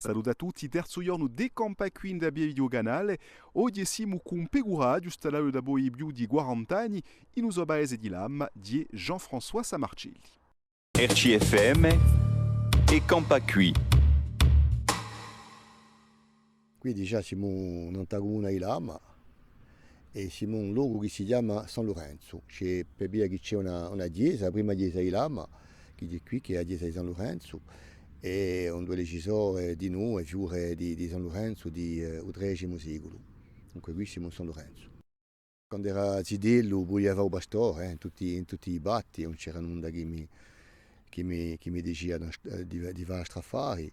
Saluto a tutti, terzo giorno di Campa Queen da video canale. Oggi siamo con Pegura, giusto là da voi più di 40 anni, in uso paese di Lam, di Jean-François Samarcelli. RCFM e Campa Qui. Qui già siamo in Antagona di Lama e siamo in un luogo che si chiama San Lorenzo. C'è per via che c'è una chiesa, la prima chiesa di Lama, che è qui, che è la chiesa di San Lorenzo. E un due legisore di noi, figure di San Lorenzo di XIII secolo. Dunque qui siamo in San Lorenzo. Quando era zidello, vogliava un pastore, in tutti i batti, non c'era nulla che mi diceva di fare straffari.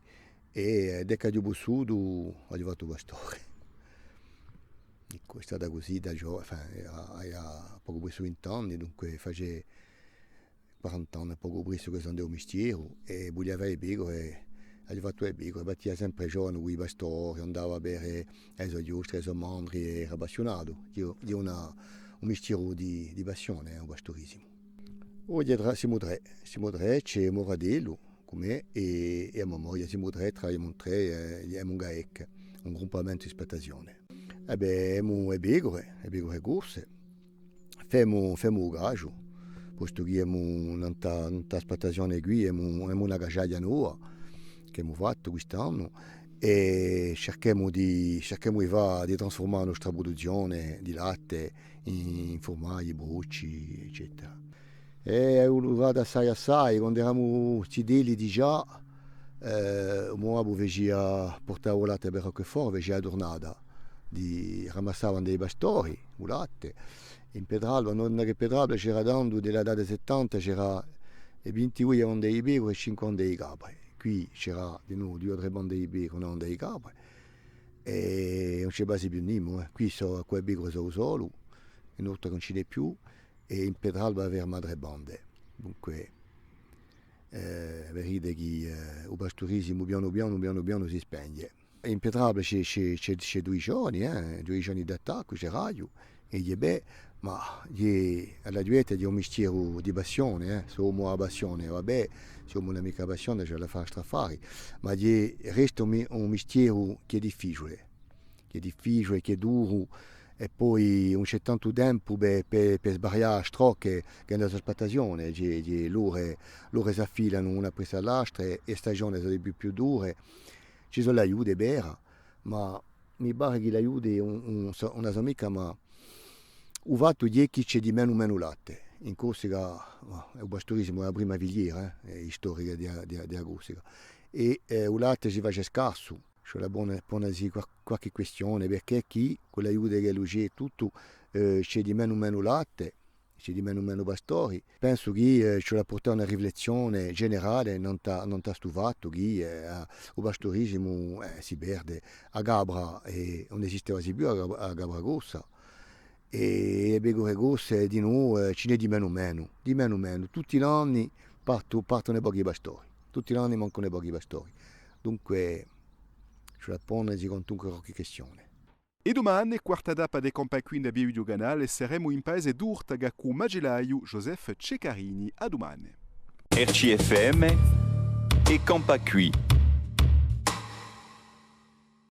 E da che ho vissuto, è arrivato il pastore. Ecco, è stata così da giovane, era poco presso 20 anni, dunque faceva 40 anni poco presso che sono andato mestiere e vogliava il pecore, è arrivato il pecore, battia sempre giorno con i pastori, andava a bere ai giostri, ai mandri, era appassionato. Io ho un mestiere di passione, un pastorisimo. Oggi siamo tre, c'è Moradello con me e a mia moglie, siamo tre, travagliamo tre, è un GAEC, un gruppamento di espletazione. E beh, abbiamo le pecore corse, facciamo un gaggio. Posto che abbiamo un'altra espletazione qui, abbiamo una gaggiaia nuova che abbiamo fatto quest'anno e cerchiamo di trasformare la nostra produzione di latte in formaggi, bruci, eccetera. E ho lavorato assai, quando eravamo fedeli di già, mo vecchia portare il latte per qualche fuori, vecchia giornata, ramassavano dei pastori, il latte. In Petralba, non che Petralba c'era dando della data 70, c'era 22 onde di pecore e 5 onde di capre. Qui c'era di nuovo 2 o 3 onde di pecore, una onde di capre e non c'è quasi più niente. Qui sono quei pecore sono solo, in oltre non ce n'è più e in Petralba avevamo 3 bande. Dunque, vedete che il pastorismo piano piano si spegne. In Petralba c'è 2 giorni d'attacco, c'è radio e gli beh, ma alla dieta è un mistero di passione, siamo a passione, vabbè, siamo una mica passione, ce la fa straffare, ma resta un mistero che è difficile, che è duro, e poi non c'è tanto tempo per sbagliare strocche che è una aspettazione, loro si affilano una presa all'altra e stagioni sono più dure, ci sono le aiuti, vera, ma mi pare che le aiuti una amica, ma ho fatto 10 c'è di meno latte. In Corsica, il pastorismo è la prima filiera storica di Corsica. E il latte si fa scarso. C'è la buona qualche questione, perché chi, con l'aiuto che lui c'è tutto, c'è di meno latte, c'è di meno pastori. Penso che c'è da portare una riflessione generale, non t'ha stufato che il pastorismo si perde. A Gabra non esiste quasi più a Gabra Grossa. E le pecore grosse di noi ce n'è di meno. Tutti gli anni partono pochi pastori, tutti gli anni mancano pochi pastori. Dunque, c'è da porsi con qualche questione. E domani, quarta tappa di Campa Queen da video canale, saremo in paese d'Urtaga con Magellaio Joseph Ceccarini. A domani. RCFM e Campa Qui.